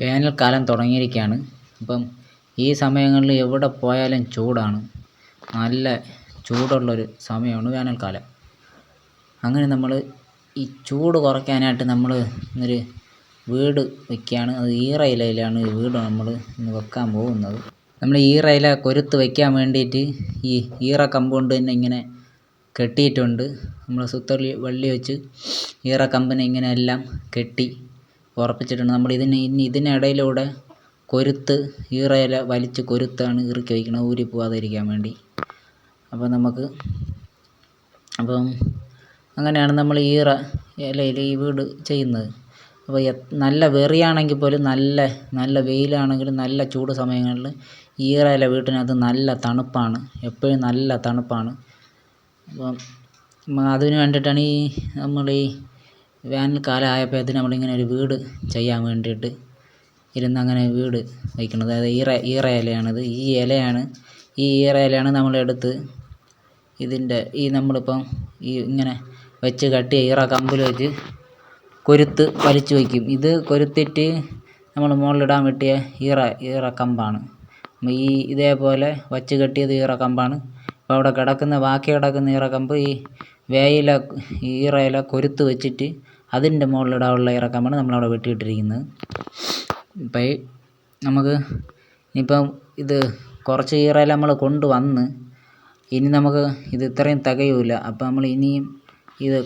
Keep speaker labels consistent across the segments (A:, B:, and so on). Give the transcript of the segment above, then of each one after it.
A: വേനൽക്കാലം തുടങ്ങിയിരിക്കുകയാണ്. അപ്പം ഈ സമയങ്ങളിൽ എവിടെ പോയാലും ചൂടാണ്. നല്ല ചൂടുള്ളൊരു സമയമാണ് വേനൽക്കാലം. അങ്ങനെ നമ്മൾ ഈ ചൂട് കുറയ്ക്കാനായിട്ട് നമ്മൾ ഒരു വീട് വയ്ക്കുകയാണ്. അത് ഈറ ഇലയിലാണ് ഈ വീട് നമ്മൾ ഇന്ന് വെക്കാൻ പോകുന്നത്. നമ്മൾ ഈറ ഇല കൊരുത്ത് വയ്ക്കാൻ വേണ്ടിയിട്ട് ഈ ഈറ കമ്പ് കൊണ്ട് തന്നെ ഇങ്ങനെ കെട്ടിയിട്ടുണ്ട്. നമ്മൾ സുത്തലി വള്ളി വെച്ച് ഈറ കമ്പിനെ ഇങ്ങനെ എല്ലാം കെട്ടി ഉറപ്പിച്ചിട്ടുണ്ട്. നമ്മൾ ഇതിനിടയിലൂടെ കൊരുത്ത് ഈറ ഇല വലിച്ച് കൊരുത്താണ് ഇറുക്കി വയ്ക്കുന്നത്, ഊരി പോവാതിരിക്കാൻ വേണ്ടി. അപ്പം അങ്ങനെയാണ് നമ്മൾ ഈറ ഇലയിൽ ഈ വീട് ചെയ്യുന്നത്. അപ്പോൾ നല്ല വെറിയാണെങ്കിൽ പോലും നല്ല വെയിലാണെങ്കിലും നല്ല ചൂട് സമയങ്ങളിൽ ഈറ ഇല വീട്ടിനകത്ത് നല്ല തണുപ്പാണ്, എപ്പോഴും നല്ല തണുപ്പാണ്. അപ്പം അതിന് വേണ്ടിയിട്ടാണ് നമ്മൾ ഈ വേനൽക്കാലം ആയപ്പോഴത്തേന് നമ്മളിങ്ങനെ ഒരു വീട് ചെയ്യാൻ വേണ്ടിയിട്ട് അങ്ങനെ വീട് വയ്ക്കുന്നത്. അതായത് ഈറ ഇലയാണിത്. ഈ ഈറ ഇലയാണ് നമ്മളെടുത്ത് നമ്മളിപ്പം ഇങ്ങനെ വെച്ച് കെട്ടിയ ഈറ കമ്പിൽ വെച്ച് കൊരുത്ത് വലിച്ചു വയ്ക്കും. ഇത് കൊരുത്തിട്ട് നമ്മൾ മുകളിലിടാൻ വെട്ടിയ ഈറ കമ്പാണ്. ഇതേപോലെ വച്ച് കെട്ടിയത് ഈറ കമ്പാണ്. അപ്പോൾ അവിടെ ബാക്കി കിടക്കുന്ന ഈറ കമ്പ് ഈ ഈറ ഇല കൊരുത്ത് വെച്ചിട്ട് അതിൻ്റെ മുകളിലിടാനുള്ള ഈറ കമ്പാണ് നമ്മളവിടെ വെട്ടിയിട്ടിരിക്കുന്നത്. ഇപ്പം ഇത് കുറച്ച് ഈറ ഇല നമ്മൾ കൊണ്ടുവന്ന് ഇനി നമുക്ക് ഇത് ഇത്രയും തികയില്ല. അപ്പം നമ്മൾ ഇനിയും ഇത്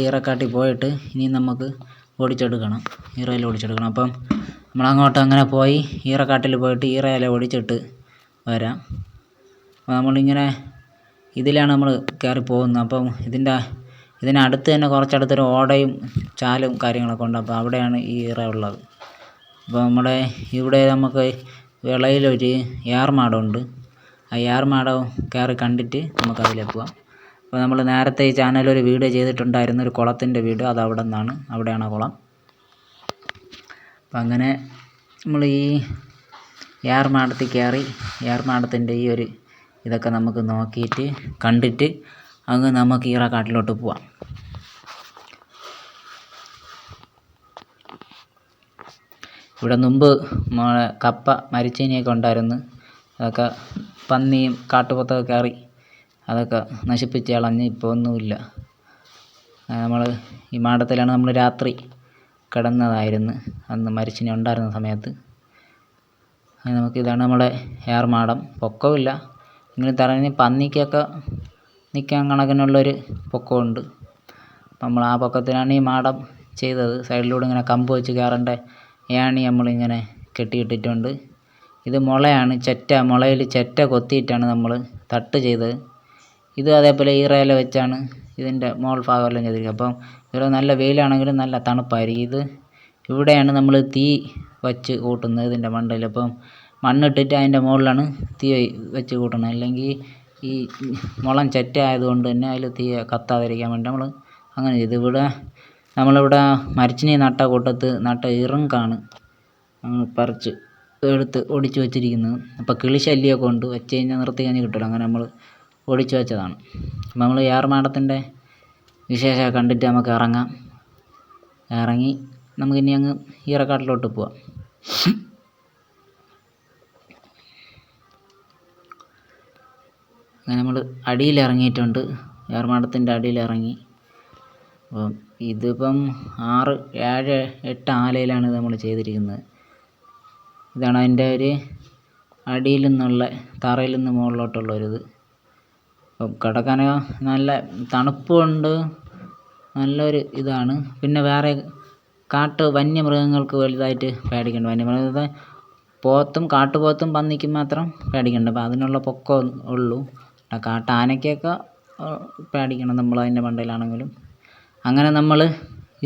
A: ഈറക്കാട്ടിൽ പോയിട്ട് ഇനിയും നമുക്ക് ഒടിച്ചെടുക്കണം, ഈറ ഇല ഒടിച്ചെടുക്കണം. അപ്പം നമ്മളങ്ങോട്ട് അങ്ങനെ പോയി ഈറക്കാട്ടിൽ പോയിട്ട് ഈറ ഇല ഒടിച്ചിട്ട് വരാം. അപ്പോൾ നമ്മളിങ്ങനെ ഇതിലാണ് നമ്മൾ കയറി പോകുന്നത്. അപ്പം ഇതിനടുത്ത് തന്നെ കുറച്ചടുത്തൊരു ഓടയും ചാലും കാര്യങ്ങളൊക്കെ ഉണ്ട്. അപ്പോൾ അവിടെയാണ് ഈ ഈറ ഉള്ളത്. അപ്പോൾ ഇവിടെ നമുക്ക് വിളയിലൊരു ഏർമാടമുണ്ട്. ആ ഏർമാടം കയറി കണ്ടിട്ട് നമുക്കതിലേക്ക് പോവാം. അപ്പോൾ നമ്മൾ നേരത്തെ ഈ ചാനലിൽ ഒരു വീഡിയോ ചെയ്തിട്ടുണ്ടായിരുന്നു, ഒരു കുളത്തിൻ്റെ വീഡിയോ. അത് അവിടെയാണ് ആ കുളം. അപ്പം അങ്ങനെ നമ്മൾ ഈ ഏർമാടത്തിൽ കയറി ഏർമാടത്തിൻ്റെ ഇതൊക്കെ നമുക്ക് നോക്കിയിട്ട് കണ്ടിട്ട് അങ്ങ് നമുക്ക് ഈറക്കാട്ടിലോട്ട് പോവാം. ഇവിടെ മുമ്പ് കപ്പ മരിച്ചീനിയൊക്കെ ഉണ്ടായിരുന്നു. അതൊക്കെ പന്നിയും കാട്ടുപോത്തൊക്കെ കയറി അതൊക്കെ നശിപ്പിച്ച് കളഞ്ഞ് ഇപ്പോൾ ഒന്നുമില്ല. നമ്മൾ ഈ മാടത്തിലാണ് നമ്മൾ രാത്രി കിടന്നതായിരുന്നു അന്ന് മരിച്ചീനി ഉണ്ടായിരുന്ന സമയത്ത്. ഇതാണ് നമ്മുടെ ഏർമാടം. പൊക്കമില്ല, ഇങ്ങനെ തറഞ്ഞ് പന്നിക്കൊക്കെ നിൽക്കാൻ കണക്കിനുള്ളൊരു പൊക്കമുണ്ട്. നമ്മൾ ആ പൊക്കത്തിലാണ് ഈ മാടം ചെയ്തത്. സൈഡിലൂടെ ഇങ്ങനെ കമ്പ് വെച്ച് കയറേണ്ട ഏണി നമ്മളിങ്ങനെ കെട്ടിയിട്ടിട്ടുണ്ട്. ഇത് മുളയാണ്, മുളയിൽ ചെറ്റ കൊത്തിയിട്ടാണ് നമ്മൾ തട്ട് ചെയ്തത്. ഇത് അതേപോലെ ഈറ ഇല വെച്ചാണ് ഇതിൻ്റെ മോൾ ഭാഗമെല്ലാം ചെയ്തിരിക്കുന്നത്. അപ്പം ഇവിടെ നല്ല വെയിലാണെങ്കിലും നല്ല തണുപ്പായിരിക്കും. ഇവിടെയാണ് നമ്മൾ തീ വച്ച് കൂട്ടുന്നത് ഇതിൻ്റെ മണ്ടയിൽ. അപ്പം മണ്ണിട്ടിട്ട് അതിൻ്റെ മുകളിലാണ് തീ വെച്ച് കൂട്ടുന്നത്. അല്ലെങ്കിൽ ഈ മുളം ചെറ്റ ആയതുകൊണ്ട് തന്നെ അതിൽ തീ കത്താതിരിക്കാൻ വേണ്ടി നമ്മൾ അങ്ങനെ ചെയ്തു. നമ്മളിവിടെ മരച്ചിനി നട്ട ഇറുങ്കാണ് പറിച്ച് എടുത്ത് ഒടിച്ച് വെച്ചിരിക്കുന്നത്. അപ്പോൾ കിളിശല്യമൊക്കെ കൊണ്ട് വെച്ച് കഴിഞ്ഞാൽ നിർത്തി കഴിഞ്ഞ് കിട്ടില്ല. അങ്ങനെ നമ്മൾ ഒടിച്ച് വെച്ചതാണ്. അപ്പോൾ നമ്മൾ ഏർമാടത്തിൻ്റെ വിശേഷം കണ്ടിട്ട് നമുക്ക് ഇറങ്ങി നമുക്കിനി അങ്ങ് ഈറക്കാട്ടിലോട്ട് പോവാം. അങ്ങനെ നമ്മൾ അടിയിലിറങ്ങിയിട്ടുണ്ട്, ഏർമാടത്തിൻ്റെ അടിയിലിറങ്ങി. അപ്പം ഇതിപ്പം 6, 7, 8 ആലയിലാണ് നമ്മൾ ചെയ്തിരിക്കുന്നത്. ഇതാണ് അതിൻ്റെ ഒരു അടിയിൽ നിന്നുള്ള തറയിൽ നിന്ന് മുകളിലോട്ടുള്ളൊരിത്. അപ്പം കിടക്കാൻ നല്ല തണുപ്പുണ്ട്, നല്ലൊരു ഇതാണ്. പിന്നെ വേറെ വന്യമൃഗങ്ങൾക്ക് വലുതായിട്ട് പേടിക്കേണ്ട. വന്യമൃഗത്തെ കാട്ടുപോത്തും പന്നിക്കും മാത്രം പേടിക്കേണ്ട. അപ്പം അതിനുള്ള പൊക്കം ഉള്ളൂ. കാട്ടാനയ്ക്കൊക്കെ പേടിക്കണം നമ്മൾ അതിൻ്റെ മണ്ടയിലാണെങ്കിലും. അങ്ങനെ നമ്മൾ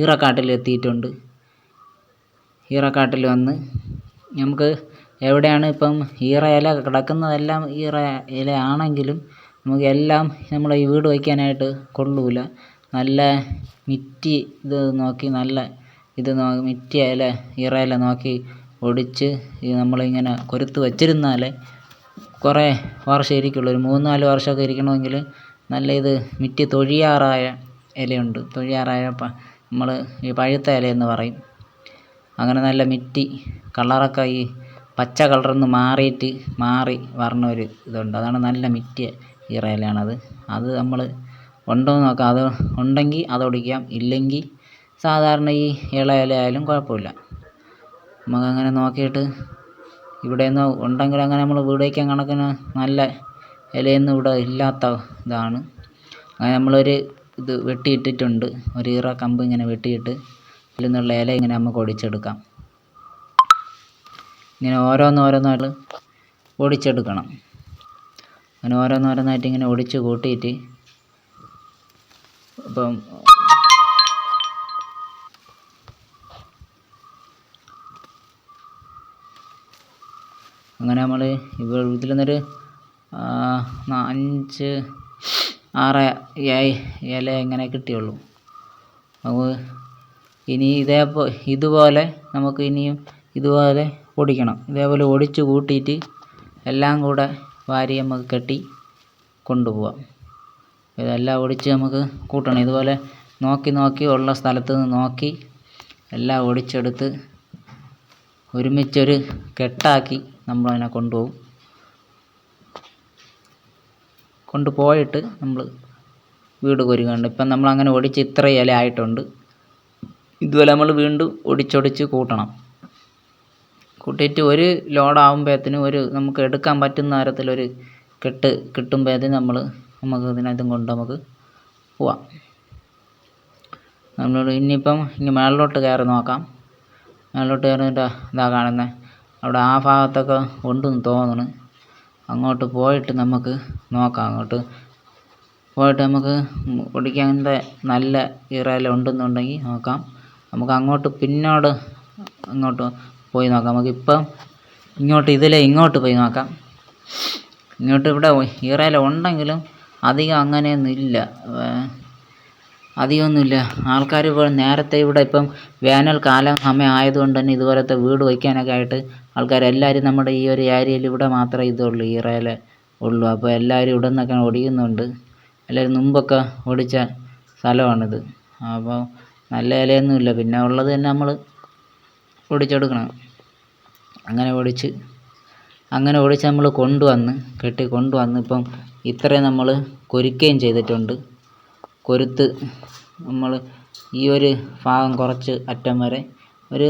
A: ഈറക്കാട്ടിൽ എത്തിയിട്ടുണ്ട്. ഈറക്കാട്ടിൽ വന്ന് നമുക്ക് എവിടെയാണ് ഇപ്പം ഈറ ഇല കിടക്കുന്നതെല്ലാം ഈറ ഇല ആണെങ്കിലും നമുക്ക് എല്ലാം നമ്മൾ ഈ വീട് വയ്ക്കാനായിട്ട് കൊള്ളൂല. നല്ല മിറ്റി നോക്കി മിറ്റിയ ഈറ ഇല നോക്കി ഒടിച്ച് നമ്മളിങ്ങനെ കൊരുത്ത് വച്ചിരുന്നാൽ കുറേ വർഷം ഇരിക്കുള്ളൂ. ഒരു 3-4 വർഷമൊക്കെ ഇരിക്കണമെങ്കിൽ നല്ല മിറ്റി തൊഴിയാറായ ഇലയുണ്ട്. തൊഴിയാറായ നമ്മൾ ഈ പഴുത്ത ഇലയെന്ന് പറയും. അങ്ങനെ നല്ല മിറ്റി കളറൊക്കെ ഈ പച്ച കളറിൽ നിന്ന് മാറി വരണ ഒരു ഇതുണ്ട്. അതാണ് നല്ല മിറ്റിയ ഈറ ഇലയാണത്. അത് നമ്മൾ ഉണ്ടോ എന്ന് നോക്കാം. അത് ഉണ്ടെങ്കിൽ അതൊടിക്കാം, ഇല്ലെങ്കിൽ സാധാരണ ഈ ഇള ഇല ആയാലും കുഴപ്പമില്ല. നമുക്കങ്ങനെ നോക്കിയിട്ട് ഇവിടെ നിന്ന് ഉണ്ടെങ്കിൽ അങ്ങനെ നമ്മൾ വീട് വയ്ക്കാൻ കണക്കിന് നല്ല ഇലയൊന്നും ഇവിടെ ഇല്ലാത്ത ഇതാണ്. അങ്ങനെ നമ്മളൊരു ഇത് വെട്ടിയിട്ടിട്ടുണ്ട്. ഒരു ഈറ കമ്പ് ഇങ്ങനെ വെട്ടിയിട്ട് ഇതിൽ നിന്നുള്ള ഇല ഇങ്ങനെ നമുക്ക് ഒടിച്ചെടുക്കാം. ഇങ്ങനെ ഓരോന്നായിട്ട് ഒടിച്ചെടുക്കണം. അങ്ങനെ ഓരോന്നായിട്ട് ഇങ്ങനെ ഒടിച്ച് കൂട്ടിയിട്ട് ഇപ്പം അങ്ങനെ നമ്മൾ ഇതിൽ നിന്നൊരു 5, 6 ഇല ഇങ്ങനെ കിട്ടിയുള്ളൂ. അപ്പോൾ ഇനി ഇതുപോലെ നമുക്ക് ഇനിയും ഇതുപോലെ ഒടിക്കണം. ഇതേപോലെ ഒടിച്ച് കൂട്ടിയിട്ട് എല്ലാം കൂടെ വാരി നമുക്ക് കെട്ടി കൊണ്ടുപോവാം. ഇതെല്ലാം ഒടിച്ച് നമുക്ക് കൂട്ടണം. ഇതുപോലെ നോക്കി ഉള്ള സ്ഥലത്ത് നിന്ന് നോക്കി എല്ലാം ഒടിച്ചെടുത്ത് ഒരുമിച്ചൊരു കെട്ടാക്കി നമ്മളതിനെ കൊണ്ടുപോയിട്ട് നമ്മൾ വീട് കൊരുകയുണ്ട്. ഇപ്പം നമ്മളങ്ങനെ ഒടിച്ച് ഇത്ര ഇല ആയിട്ടുണ്ട്. ഇതുപോലെ നമ്മൾ വീണ്ടും ഒടിച്ചൊടിച്ച് കൂട്ടണം. കൂട്ടിയിട്ട് ഒരു ലോഡാകുമ്പോഴത്തേനും നമുക്ക് എടുക്കാൻ പറ്റുന്ന തരത്തിലൊരു കെട്ട് കിട്ടുമ്പോഴത്തേനും നമുക്ക് ഇതിനകത്തും കൊണ്ട് നമുക്ക് പോവാം. നമ്മൾ ഇനിയിപ്പം മേളിലോട്ട് കയറി നോക്കാം. മേളിലോട്ട് കയറിയിട്ട് ഇതാ കാണുന്നത്, അവിടെ ആ ഭാഗത്തൊക്കെ ഉണ്ടെന്ന് തോന്നുന്നു. അങ്ങോട്ട് പോയിട്ട് നമുക്ക് നോക്കാം. അങ്ങോട്ട് പോയിട്ട് നമുക്ക് ഒടിക്കാൻ്റെ നല്ല ഈറ ഇല ഉണ്ടെന്നുണ്ടെങ്കിൽ നോക്കാം. നമുക്ക് അങ്ങോട്ട് അങ്ങോട്ട് പോയി നോക്കാം. നമുക്കിപ്പം ഇങ്ങോട്ട് പോയി നോക്കാം. ഇവിടെ ഈറ ഇല ഉണ്ടെങ്കിലും അധികമൊന്നുമില്ല. ആൾക്കാർ ഇപ്പോൾ നേരത്തെ ഇവിടെ ഇപ്പം വേനൽക്കാലം സമയം ആയതുകൊണ്ട് തന്നെ ഇതുപോലത്തെ വീട് വയ്ക്കാനൊക്കെ ആയിട്ട് ആൾക്കാരെല്ലാവരും നമ്മുടെ ഈ ഒരു ഏരിയയിൽ ഇവിടെ മാത്രമേ ഇതുള്ളൂ, ഈറ ഇല ഉള്ളൂ. അപ്പോൾ എല്ലാവരും ഇവിടെ നിന്നൊക്കെ ഒടിയുന്നുണ്ട്. എല്ലാവരും മുമ്പൊക്കെ ഒടിച്ച സ്ഥലമാണിത്. അപ്പോൾ നല്ല ഇലയൊന്നുമില്ല. പിന്നെ ഉള്ളത് തന്നെ നമ്മൾ ഒടിച്ചെടുക്കണം. അങ്ങനെ ഒടിച്ച് നമ്മൾ കെട്ടി കൊണ്ടുവന്ന് ഇപ്പം ഇത്രയും നമ്മൾ കൊരുക്കുകയും ചെയ്തിട്ടുണ്ട്. കൊരുത്ത് നമ്മൾ ഈ ഒരു ഭാഗം കുറച്ച് അറ്റം വരെ ഒരു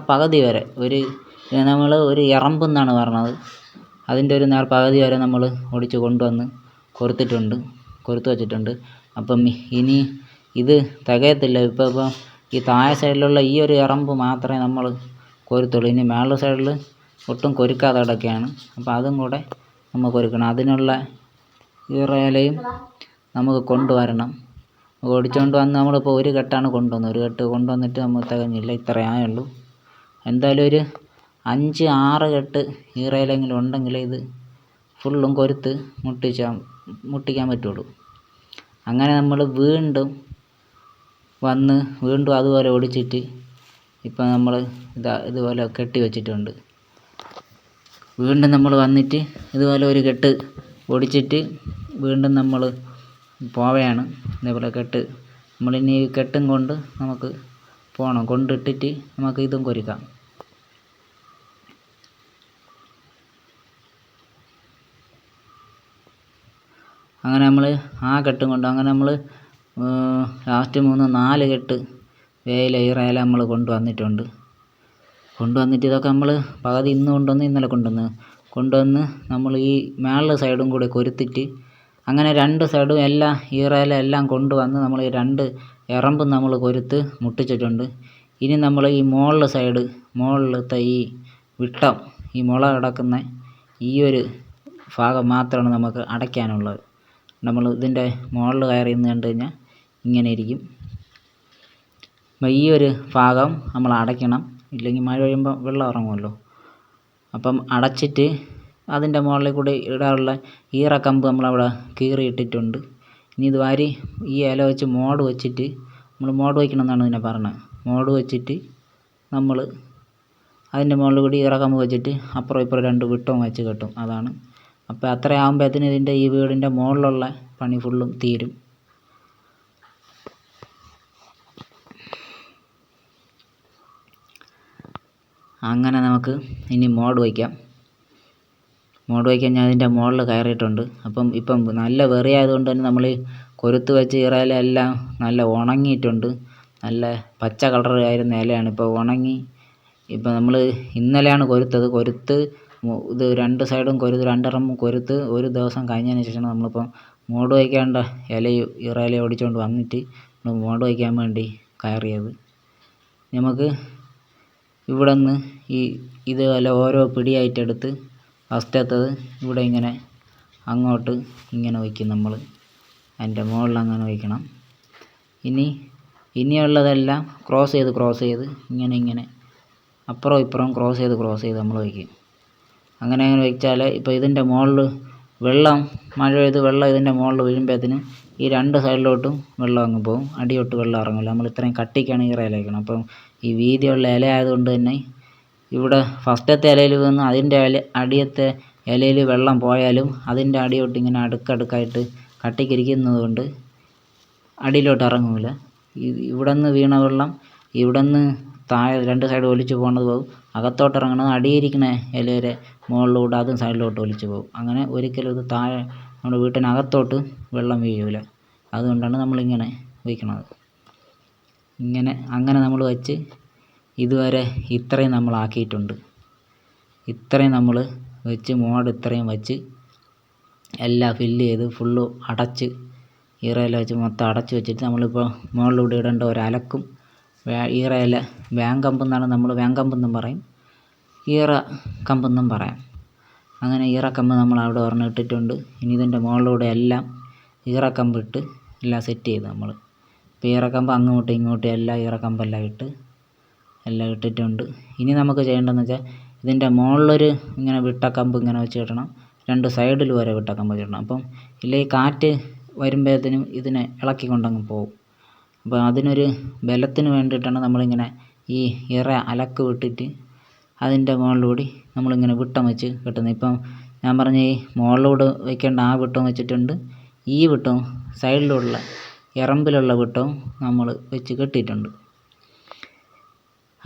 A: പകുതി വരെ നമ്മൾ ഒരു എറമ്പെന്നാണ് പറഞ്ഞത്, അതിൻ്റെ ഒരു പകുതി വരെ നമ്മൾ ഒടിച്ച് കൊണ്ടുവന്ന് കൊരുത്ത് വെച്ചിട്ടുണ്ട്. അപ്പം ഇനി ഇത് തികയത്തില്ല. ഇപ്പം ഈ താഴെ സൈഡിലുള്ള ഈ ഒരു എറമ്പ് മാത്രമേ നമ്മൾ കൊരുത്തുള്ളൂ. ഇനി മേളുടെ സൈഡിൽ ഒട്ടും കൊരുക്കാതെ കിടക്കുകയാണ്. അപ്പോൾ അതും കൂടെ നമ്മൾ കൊരുക്കണം. അതിനുള്ള ഈറ ഇലയും നമുക്ക് കൊണ്ടുവരണം. ഓടിച്ചുകൊണ്ട് വന്ന് നമ്മളിപ്പോൾ ഒരു കെട്ടാണ് കൊണ്ടുവന്നത്. ഒരു കെട്ട് കൊണ്ടുവന്നിട്ട് നമ്മൾ തികഞ്ഞില്ല, ഇത്രയായുള്ളൂ. എന്തായാലും ഒരു 5, 6 കെട്ട് ഈറ ഇലയെങ്കിലും ഉണ്ടെങ്കിൽ ഇത് ഫുള്ളും കൊരുത്ത് മുട്ടിക്കാൻ പറ്റുള്ളൂ. അങ്ങനെ നമ്മൾ വീണ്ടും അതുപോലെ ഒടിച്ചിട്ട് ഇപ്പം നമ്മൾ ഇതുപോലെ കെട്ടി വെച്ചിട്ടുണ്ട്. വീണ്ടും നമ്മൾ വന്നിട്ട് ഇതുപോലെ ഒരു കെട്ട് ഒടിച്ചിട്ട് വീണ്ടും നമ്മൾ പോവുകയാണ്. ഇതേപോലെ നമ്മളിനി ഈ കെട്ടും കൊണ്ട് നമുക്ക് പോകണം. കൊണ്ടിട്ടിട്ട് നമുക്ക് ഇതും കൊരുക്കാം. അങ്ങനെ നമ്മൾ ആ കെട്ടും കൊണ്ട് നമ്മൾ ലാസ്റ്റ് 3, 4 കെട്ട് ഈറ ഇല നമ്മൾ കൊണ്ടുവന്നിട്ട് ഇതൊക്കെ നമ്മൾ പകുതി ഇന്നലെ കൊണ്ടുവന്ന് നമ്മൾ ഈ മേളിലെ സൈഡും കൂടി കൊരുത്തിട്ട് അങ്ങനെ 2 സൈഡും ഈറ ഇല എല്ലാം കൊണ്ടുവന്ന് നമ്മൾ ഈ 2 എറമ്പും നമ്മൾ കൊരുത്ത് മുട്ടിച്ചിട്ടുണ്ട്. ഇനി നമ്മൾ ഈ മുകളിലത്തെ ഈ വിട്ടം, ഈ മുള കിടക്കുന്ന ഈ ഒരു ഭാഗം മാത്രമാണ് നമുക്ക് അടയ്ക്കാനുള്ളത്. നമ്മൾ ഇതിൻ്റെ മുകളിൽ കയറി നിന്ന് കണ്ടു കഴിഞ്ഞാൽ ഇങ്ങനെ ഇരിക്കും. അപ്പോൾ ഈ ഒരു ഭാഗം നമ്മൾ അടയ്ക്കണം, ഇല്ലെങ്കിൽ മഴ പെയ്യുമ്പോൾ വെള്ളം ഇറങ്ങുമല്ലോ. അപ്പം അടച്ചിട്ട് അതിൻ്റെ മുകളിൽ കൂടി ഇടാനുള്ള ഈറക്കമ്പ് നമ്മളവിടെ കീറിയിട്ടിട്ടുണ്ട്. ഇനി ഇത് വാരി ഈ ഇല വെച്ച് മോട് വയ്ക്കണമെന്നാണ് ഇതിനെ പറഞ്ഞത്. മോട് വെച്ചിട്ട് നമ്മൾ അതിൻ്റെ മുകളിൽ കൂടി ഈറക്കമ്പ് വെച്ചിട്ട് അപ്പുറം ഇപ്പുറം 2 വിട്ടവും വെച്ച് കെട്ടും. അതാണ്. അപ്പോൾ അത്രയാകുമ്പോഴത്തേന് ഈ വീടിൻ്റെ മുകളിലുള്ള പണി ഫുള്ളും തീരും. അങ്ങനെ നമുക്ക് ഇനി മോഡ് വയ്ക്കാം. ഞാൻ അതിൻ്റെ മുകളിൽ കയറിയിട്ടുണ്ട്. ഇപ്പം നല്ല വെറിയായതുകൊണ്ട് തന്നെ നമ്മൾ കൊരുത്ത് വെച്ച് ഇറയിലെല്ലാം നല്ല ഉണങ്ങിയിട്ടുണ്ട്. നല്ല പച്ച കളറായിരുന്ന ഇലയാണ് ഇപ്പോൾ ഉണങ്ങി. ഇപ്പം നമ്മൾ ഇന്നലെയാണ് കൊരുത്ത് ഇത് 2 സൈഡും രണ്ടെണ്ണം കൊരുത്ത് ഒരു ദിവസം കഴിഞ്ഞതിന് ശേഷമാണ് നമ്മളിപ്പം മോഡ് വയ്ക്കേണ്ട ഇറയില ഓടിച്ചുകൊണ്ട് വന്നിട്ട് മോഡ് വയ്ക്കാൻ വേണ്ടി കയറിയത്. നമുക്ക് ഇവിടെ നിന്ന് ഇതുപോലെ ഓരോ പിടിയായിട്ടെടുത്ത് ഫസ്റ്റത്തത് ഇവിടെ ഇങ്ങനെ അങ്ങോട്ട് ഇങ്ങനെ വയ്ക്കും നമ്മൾ. അതിൻ്റെ മുകളിൽ അങ്ങനെ വയ്ക്കണം. ഇനിയുള്ളതെല്ലാം ക്രോസ് ചെയ്ത് ഇങ്ങനെ അപ്പുറവും ഇപ്പുറവും ക്രോസ് ചെയ്ത് നമ്മൾ വയ്ക്കും. അങ്ങനെ വെച്ചാൽ ഇപ്പോൾ ഇതിൻ്റെ മുകളിൽ മഴ പെയ്ത് വെള്ളം ഇതിൻ്റെ മുകളിൽ വീഴുമ്പോഴത്തേനും ഈ 2 സൈഡിലോട്ടും വെള്ളം അങ്ങ് പോകും. അടിയോട്ട് വെള്ളം ഇറങ്ങില്ല. നമ്മൾ ഇത്രയും കട്ടിക്കാണ് ഈ ഇല വയ്ക്കണം. അപ്പം ഈ വീതിയുള്ള ഇല ആയതുകൊണ്ട് തന്നെ ഇവിടെ ഫസ്റ്റത്തെ ഇലയിൽ വന്ന് അതിൻ്റെ അടിയത്തെ ഇലയിൽ വെള്ളം പോയാലും അതിൻ്റെ അടിയോട്ട് ഇങ്ങനെ അടുക്കടുക്കായിട്ട് കട്ടിക്കിരിക്കുന്നത് കൊണ്ട് അടിയിലോട്ട് ഇറങ്ങില്ല. ഇവിടെ നിന്ന് വീണ വെള്ളം ഇവിടെ നിന്ന് താഴെ 2 സൈഡ് ഒലിച്ച് പോകുന്നത് പോകും. അകത്തോട്ട് ഇറങ്ങുന്നത് അടിയിരിക്കുന്ന ഇലയുടെ മുകളിലൂടെ അതും സൈഡിലോട്ട് ഒലിച്ച് പോകും. അങ്ങനെ ഒരിക്കലും ഇത് താഴെ നമ്മുടെ വീട്ടിനകത്തോട്ട് വെള്ളം വീഴില്ല. അതുകൊണ്ടാണ് നമ്മളിങ്ങനെ വയ്ക്കുന്നത്. അങ്ങനെ നമ്മൾ വെച്ച് ഇതുവരെ ഇത്രയും നമ്മളാക്കിയിട്ടുണ്ട്. ഇത്രയും നമ്മൾ വെച്ച് മോഡ് ഇത്രയും വെച്ച് എല്ലാം ഫില്ല് ചെയ്ത് ഫുള്ള് അടച്ച് ഈറയില വെച്ച് മൊത്തം അടച്ച് വെച്ചിട്ട് നമ്മളിപ്പോൾ മുകളിലൂടെ ഇടേണ്ട ഒരലക്കും ഈറയില വേങ്കമ്പെന്നാണ് നമ്മൾ വേങ്കമ്പെന്നും പറയും, ഈറ കമ്പെന്നും പറയാം. അങ്ങനെ ഈറക്കമ്പ് നമ്മൾ അവിടെ ഒരെണ്ണം ഇട്ടിട്ടുണ്ട്. ഇനി ഇതിൻ്റെ മുകളിലൂടെ എല്ലാം ഈറക്കമ്പിട്ട് എല്ലാം സെറ്റ് ചെയ്ത് നമ്മൾ ഇപ്പോൾ ഈറക്കമ്പ് അങ്ങോട്ടും ഇങ്ങോട്ടും എല്ലാം ഈറക്കമ്പെല്ലാം എല്ലാം ഇട്ടിട്ടുണ്ട്. ഇനി നമുക്ക് ചെയ്യേണ്ടതെന്ന് വെച്ചാൽ ഇതിൻ്റെ മുകളിലൊരു ഇങ്ങനെ വിട്ടക്കമ്പ് ഇങ്ങനെ വെച്ച് കെട്ടണം. 2 സൈഡിൽ വരെ വിട്ടക്കമ്പ് കെട്ടണം. അപ്പം ഇല്ലെങ്കിൽ കാറ്റ് വരുമ്പോഴത്തേനും ഇതിനെ ഇളക്കിക്കൊണ്ടങ്ങ് പോകും. അപ്പോൾ അതിനൊരു ബലത്തിന് വേണ്ടിയിട്ടാണ് നമ്മളിങ്ങനെ ഈ ഇറ അലക്ക് വിട്ടിട്ട് അതിൻ്റെ മുകളിലൂടെ നമ്മളിങ്ങനെ വിട്ടം വെച്ച് കെട്ടുന്നത്. ഇപ്പം ഞാൻ പറഞ്ഞ ഈ മുകളിലൂടെ വയ്ക്കേണ്ട ആ വിട്ടവും വെച്ചിട്ടുണ്ട്. ഈ വിട്ടവും സൈഡിലുള്ള എറമ്പിലുള്ള വിട്ടവും നമ്മൾ വെച്ച് കെട്ടിയിട്ടുണ്ട്.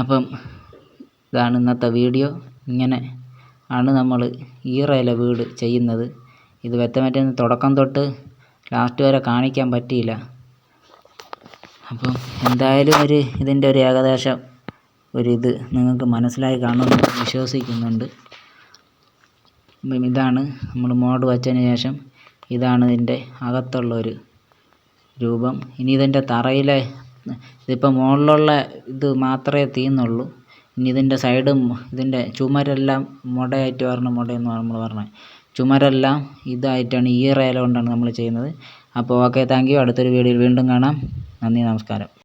A: അപ്പം ഇതാണ് ഇന്നത്തെ വീഡിയോ. ഇങ്ങനെ ആണ് നമ്മൾ ഈറയില വീട് ചെയ്യുന്നത്. ഇത് വ്യക്തമായിട്ട് തുടക്കം തൊട്ട് ലാസ്റ്റ് വരെ കാണിക്കാൻ പറ്റിയില്ല. അപ്പം എന്തായാലും ഇതിൻ്റെ ഒരു ഏകദേശം ഇത് നിങ്ങൾക്ക് മനസ്സിലായി കാണുമെന്ന് വിശ്വസിക്കുന്നുണ്ട്. ഇതാണ് നമ്മൾ മോഡ് വച്ചതിന് ശേഷം ഇതാണ് ഇതിൻ്റെ അകത്തുള്ളൊരു രൂപം. ഇനി ഇതിൻ്റെ തറയിലെ ഇതിപ്പോൾ മുകളിലുള്ള ഇത് മാത്രമേ തീർന്നുള്ളൂ. ഇനി ഇതിൻ്റെ സൈഡും ഇതിൻ്റെ ചുമരെല്ലാം മുടയായിട്ട് മുടയെന്ന് നമ്മൾ പറഞ്ഞത് ചുമരെല്ലാം ഇതായിട്ടാണ് ഈ ഇല കൊണ്ടാണ് നമ്മൾ ചെയ്യുന്നത്. അപ്പോൾ ഓക്കെ, താങ്ക് യു. അടുത്തൊരു വീഡിയോയിൽ വീണ്ടും കാണാം. നന്ദി, നമസ്കാരം.